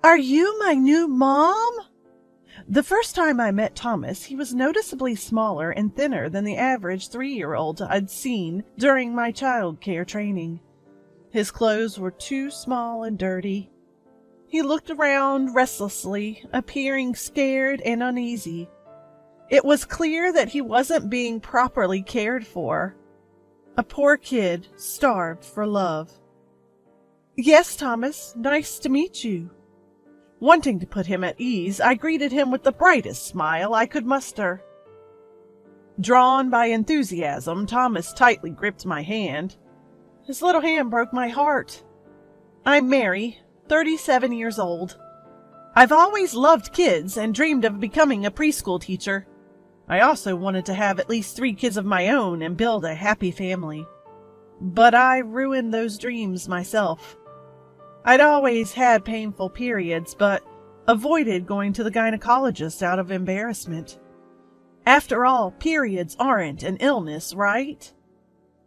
Are you my new mom? The first time I met Thomas, he was noticeably smaller and thinner than the average 3-year-old I'd seen during my child care training. His clothes were too small and dirty. He looked around restlessly, appearing scared and uneasy. It was clear that he wasn't being properly cared for. A poor kid starved for love. Yes, Thomas, nice to meet you. Wanting to put him at ease, I greeted him with the brightest smile I could muster. Drawn by enthusiasm, Thomas tightly gripped my hand. His little hand broke my heart. I'm Mary, 37 years old. I've always loved kids and dreamed of becoming a preschool teacher. I also wanted to have at least 3 kids of my own and build a happy family. But I ruined those dreams myself. I'd always had painful periods, but avoided going to the gynecologist out of embarrassment. After all, periods aren't an illness, right?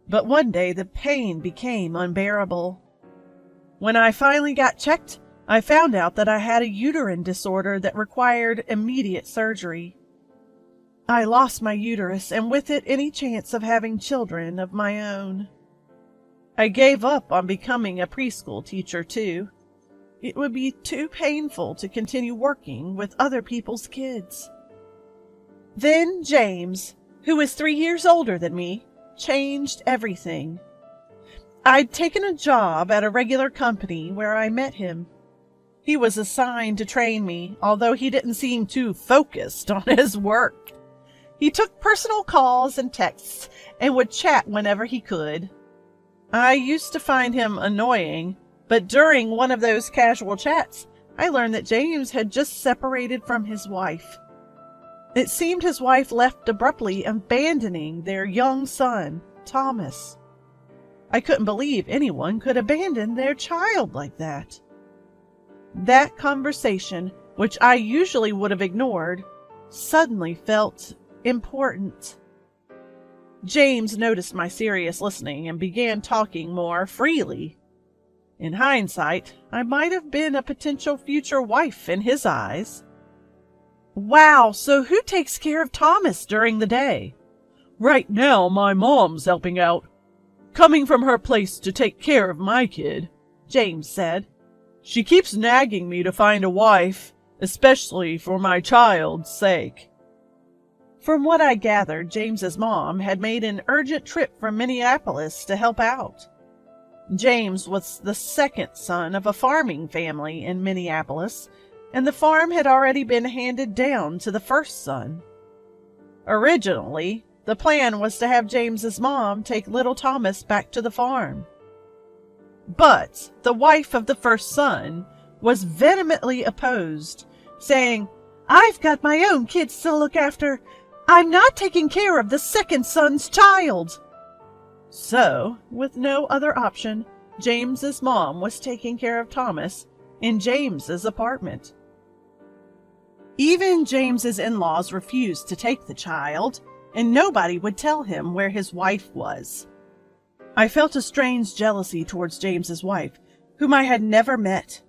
But one day the pain became unbearable. When I finally got checked, I found out that I had a uterine disorder that required immediate surgery. I lost my uterus, and with it any chance of having children of my own. I gave up on becoming a preschool teacher, too. It would be too painful to continue working with other people's kids. Then James, who is 3 years older than me, changed everything. I'd taken a job at a regular company where I met him. He was assigned to train me, although he didn't seem too focused on his work. He took personal calls and texts and would chat whenever he could. I used to find him annoying, but during one of those casual chats, I learned that James had just separated from his wife. It seemed his wife left abruptly, abandoning their young son, Thomas. I couldn't believe anyone could abandon their child like that. That conversation, which I usually would have ignored, suddenly felt important. James noticed my serious listening and began talking more freely. In hindsight, I might have been a potential future wife in his eyes. Wow, so who takes care of Thomas during the day? Right now, my mom's helping out. Coming from her place to take care of my kid, James said. She keeps nagging me to find a wife, especially for my child's sake. From what I gathered, James's mom had made an urgent trip from Minneapolis to help out. James was the second son of a farming family in Minneapolis, and the farm had already been handed down to the first son. Originally, the plan was to have James's mom take little Thomas back to the farm. But the wife of the first son was vehemently opposed, saying, "I've got my own kids to look after. I'm not taking care of the second son's child." So, with no other option, James's mom was taking care of Thomas in James's apartment. Even James's in-laws refused to take the child, and nobody would tell him where his wife was. I felt a strange jealousy towards James's wife, whom I had never met.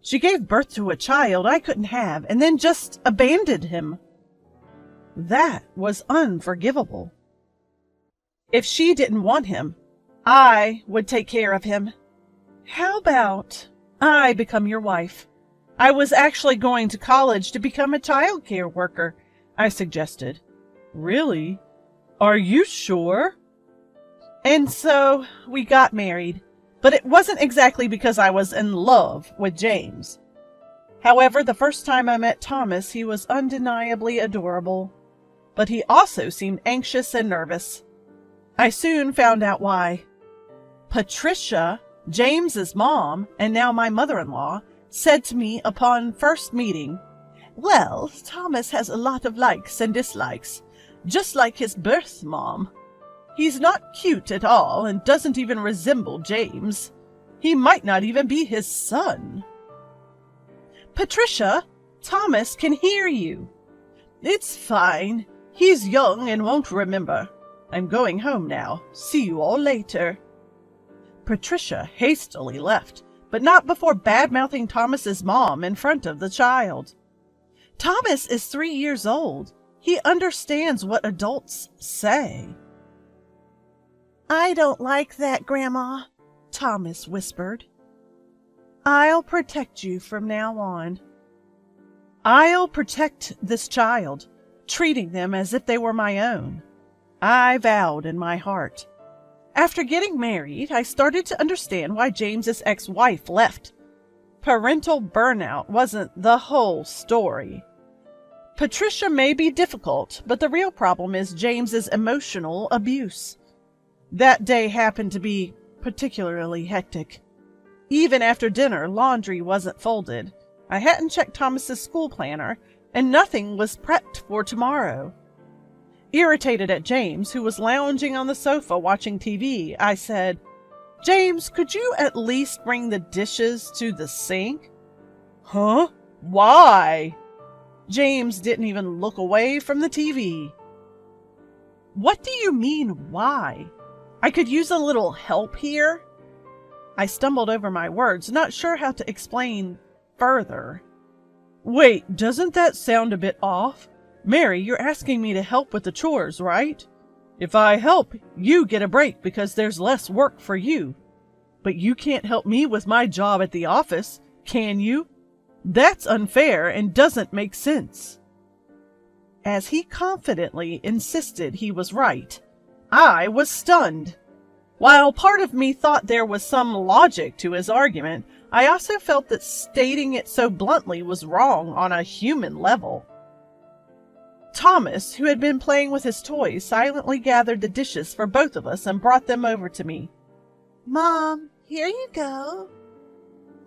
She gave birth to a child I couldn't have, and then just abandoned him. That was unforgivable. If she didn't want him, I would take care of him. How about I become your wife? I was actually going to college to become a child care worker, I suggested. Really? Are you sure? And so we got married, but it wasn't exactly because I was in love with James. However, the first time I met Thomas, he was undeniably adorable, but he also seemed anxious and nervous. I soon found out why. Patricia, James's mom, and now my mother-in-law, said to me upon first meeting, "Well, Thomas has a lot of likes and dislikes, just like his birth mom. He's not cute at all and doesn't even resemble James. He might not even be his son." "Patricia, Thomas can hear you." "It's fine. He's young and won't remember. I'm going home now. See you all later." Patricia hastily left, but not before bad-mouthing Thomas's mom in front of the child. Thomas is 3 years old. He understands what adults say. "I don't like that, Grandma," Thomas whispered. "I'll protect you from now on. I'll protect this child, treating them as if they were my own," I vowed in my heart. After getting married, I started to understand why James's ex-wife left. Parental burnout wasn't the whole story. Patricia may be difficult, but the real problem is James's emotional abuse. That day happened to be particularly hectic. Even after dinner, laundry wasn't folded. I hadn't checked Thomas's school planner, and nothing was prepped for tomorrow. Irritated at James, who was lounging on the sofa watching TV, I said, "James, could you at least bring the dishes to the sink?" "Huh? Why?" James didn't even look away from the TV. "What do you mean, why? I could use a little help here." I stumbled over my words, not sure how to explain further. "Wait, doesn't that sound a bit off? Mary, you're asking me to help with the chores, right? If I help, you get a break because there's less work for you. But you can't help me with my job at the office, can you? That's unfair and doesn't make sense." As he confidently insisted he was right, I was stunned. While part of me thought there was some logic to his argument, I also felt that stating it so bluntly was wrong on a human level. Thomas, who had been playing with his toys, silently gathered the dishes for both of us and brought them over to me. "Mom, here you go."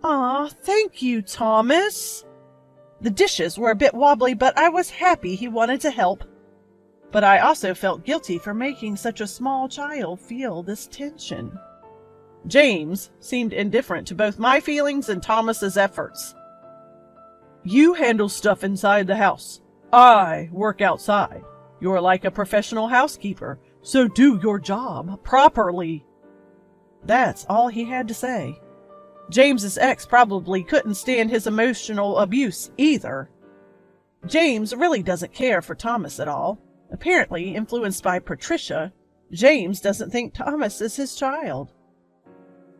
"Aw, thank you, Thomas." The dishes were a bit wobbly, but I was happy he wanted to help. But I also felt guilty for making such a small child feel this tension. James seemed indifferent to both my feelings and Thomas's efforts. "You handle stuff inside the house. I work outside. You're like a professional housekeeper, so do your job properly." That's all he had to say. James's ex probably couldn't stand his emotional abuse either. James really doesn't care for Thomas at all. Apparently, influenced by Patricia, James doesn't think Thomas is his child.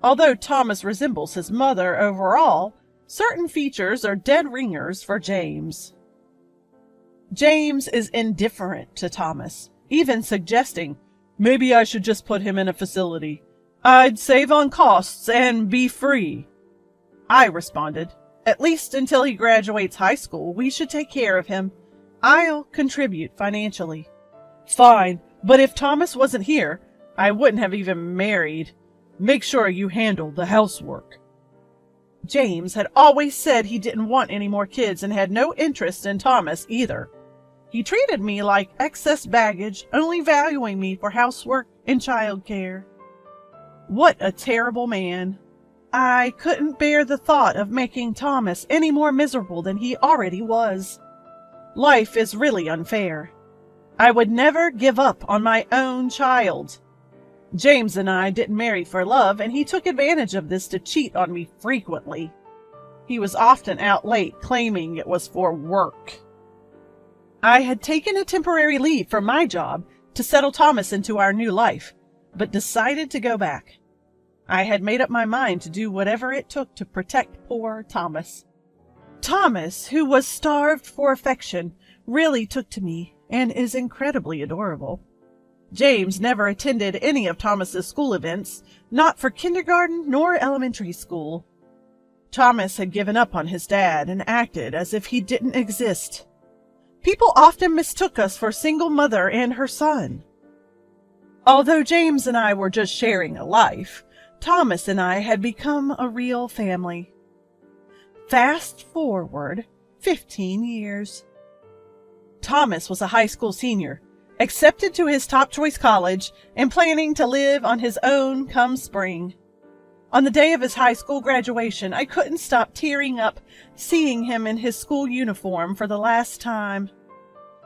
Although Thomas resembles his mother overall, certain features are dead ringers for James. James is indifferent to Thomas, even suggesting, "Maybe I should just put him in a facility. I'd save on costs and be free." I responded, "At least until he graduates high school, we should take care of him. I'll contribute financially." "Fine, but if Thomas wasn't here, I wouldn't have even married. Make sure you handle the housework." James had always said he didn't want any more kids and had no interest in Thomas either. He treated me like excess baggage, only valuing me for housework and childcare. What a terrible man. I couldn't bear the thought of making Thomas any more miserable than he already was. Life is really unfair. I would never give up on my own child. James and I didn't marry for love, and he took advantage of this to cheat on me frequently. He was often out late, claiming it was for work. I had taken a temporary leave from my job to settle Thomas into our new life, but decided to go back. I had made up my mind to do whatever it took to protect poor Thomas. Thomas, who was starved for affection, really took to me and is incredibly adorable. James never attended any of Thomas's school events, not for kindergarten nor elementary school. Thomas had given up on his dad and acted as if he didn't exist. People often mistook us for a single mother and her son. Although James and I were just sharing a life, Thomas and I had become a real family. Fast forward 15 years. Thomas was a high school senior, accepted to his top choice college, and planning to live on his own come spring. On the day of his high school graduation, I couldn't stop tearing up seeing him in his school uniform for the last time.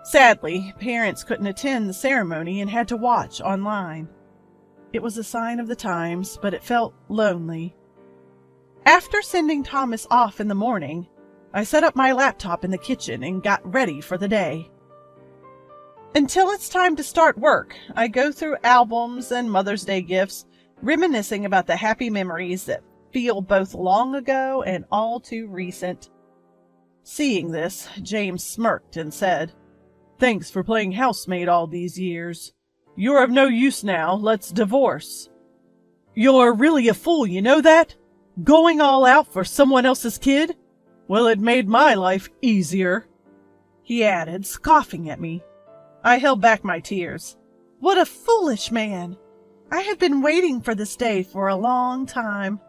Sadly, parents couldn't attend the ceremony and had to watch online. It was a sign of the times, but it felt lonely. After sending Thomas off in the morning, I set up my laptop in the kitchen and got ready for the day. Until it's time to start work, I go through albums and Mother's Day gifts, reminiscing about the happy memories that feel both long ago and all too recent. Seeing this, James smirked and said, "Thanks for playing housemaid all these years. You're of no use now, let's divorce." "You're really a fool, you know that? Going all out for someone else's kid? Well, it made my life easier," he added, scoffing at me. I held back my tears. What a foolish man! I have been waiting for this day for a long time.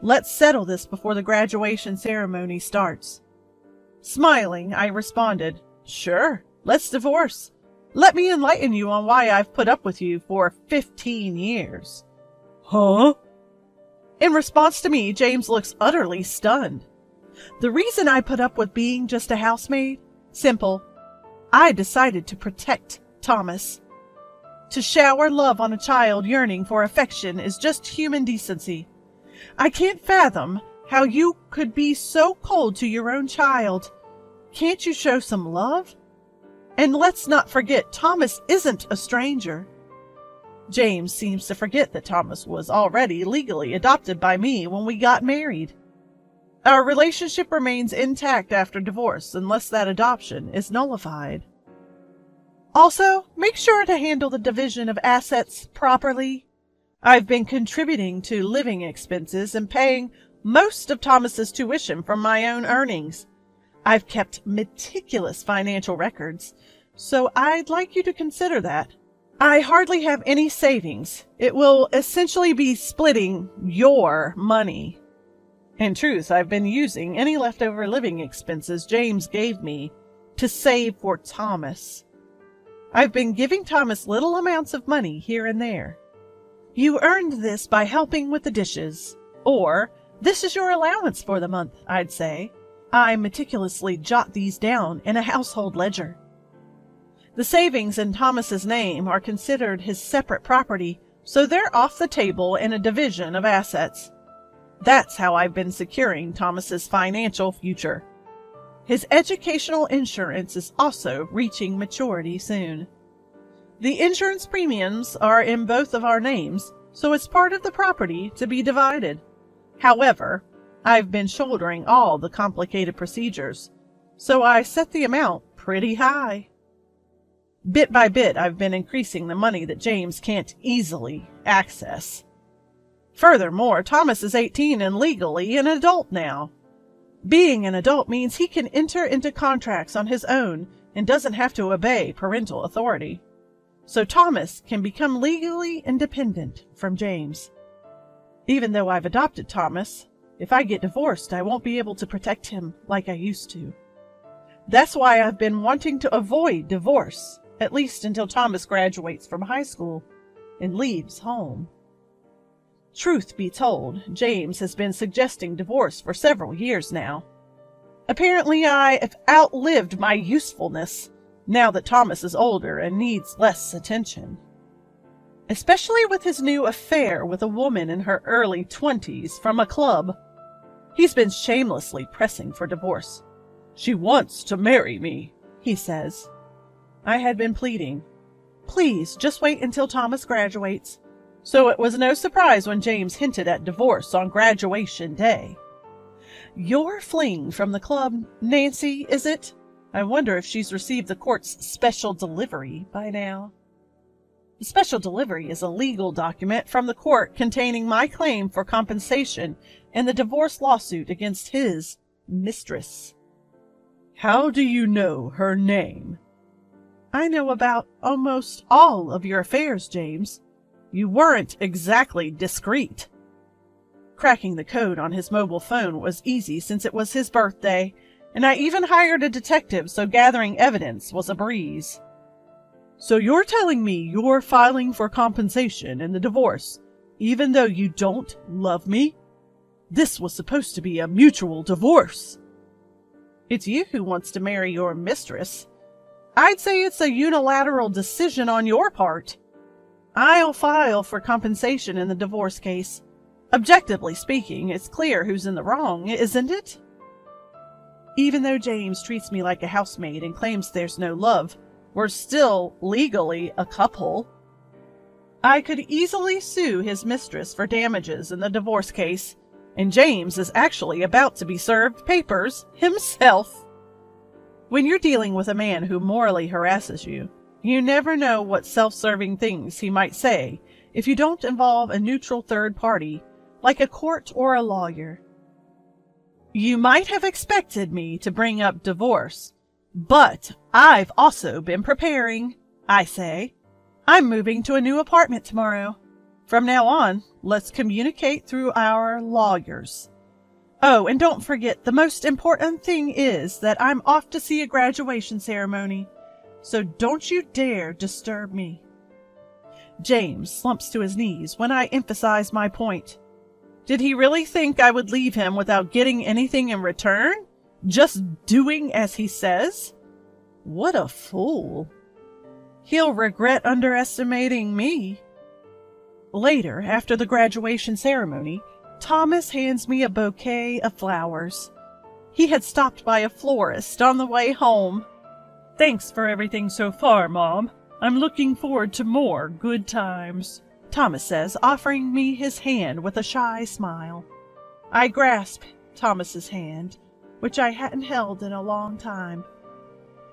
Let's settle this before the graduation ceremony starts. Smiling, I responded, "Sure, let's divorce. Let me enlighten you on why I've put up with you for 15 years. "Huh?" In response to me, James looks utterly stunned. The reason I put up with being just a housemaid? Simple. I decided to protect Thomas. To shower love on a child yearning for affection is just human decency. I can't fathom how you could be so cold to your own child. Can't you show some love? And let's not forget, Thomas isn't a stranger. James seems to forget that Thomas was already legally adopted by me when we got married. Our relationship remains intact after divorce unless that adoption is nullified. Also, make sure to handle the division of assets properly. I've been contributing to living expenses and paying most of Thomas's tuition from my own earnings. I've kept meticulous financial records, so I'd like you to consider that. I hardly have any savings. It will essentially be splitting your money. In truth, I've been using any leftover living expenses James gave me to save for Thomas. I've been giving Thomas little amounts of money here and there. You earned this by helping with the dishes, or this is your allowance for the month, I'd say. I meticulously jot these down in a household ledger. The savings in Thomas's name are considered his separate property, so they're off the table in a division of assets. That's how I've been securing Thomas's financial future. His educational insurance is also reaching maturity soon. The insurance premiums are in both of our names, so it's part of the property to be divided. However, I've been shouldering all the complicated procedures, so I set the amount pretty high. Bit by bit, I've been increasing the money that James can't easily access. Furthermore, Thomas is 18 and legally an adult now. Being an adult means he can enter into contracts on his own and doesn't have to obey parental authority. So Thomas can become legally independent from James. Even though I've adopted Thomas, if I get divorced, I won't be able to protect him like I used to. That's why I've been wanting to avoid divorce, at least until Thomas graduates from high school and leaves home. Truth be told, James has been suggesting divorce for several years now. Apparently, I have outlived my usefulness now that Thomas is older and needs less attention. Especially with his new affair with a woman in her early 20s from a club. He's been shamelessly pressing for divorce. "She wants to marry me," he says. I had been pleading, "Please, just wait until Thomas graduates." So it was no surprise when James hinted at divorce on graduation day. "Your fling from the club, Nancy, is it? I wonder if she's received the court's special delivery by now." The special delivery is a legal document from the court containing my claim for compensation in the divorce lawsuit against his mistress. "How do you know her name?" "I know about almost all of your affairs, James. You weren't exactly discreet." Cracking the code on his mobile phone was easy since it was his birthday, and I even hired a detective, so gathering evidence was a breeze. "So you're telling me you're filing for compensation in the divorce, even though you don't love me? This was supposed to be a mutual divorce." "It's you who wants to marry your mistress. I'd say it's a unilateral decision on your part. I'll file for compensation in the divorce case. Objectively speaking, it's clear who's in the wrong, isn't it? Even though James treats me like a housemaid and claims there's no love, we're still legally a couple. I could easily sue his mistress for damages in the divorce case, and James is actually about to be served papers himself. When you're dealing with a man who morally harasses you, you never know what self-serving things he might say if you don't involve a neutral third party, like a court or a lawyer. You might have expected me to bring up divorce, but I've also been preparing, I say. I'm moving to a new apartment tomorrow. From now on, let's communicate through our lawyers. Oh, and don't forget, the most important thing is that I'm off to see a graduation ceremony, so don't you dare disturb me. James slumps to his knees when I emphasize my point. Did he really think I would leave him without getting anything in return? Just doing as he says? What a fool. He'll regret underestimating me. Later, after the graduation ceremony, Thomas hands me a bouquet of flowers. He had stopped by a florist on the way home. Thanks for everything so far, Mom. I'm looking forward to more good times, Thomas says, offering me his hand with a shy smile. I grasp Thomas's hand, which I hadn't held in a long time.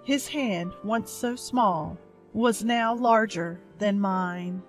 His hand, once so small, was now larger than mine.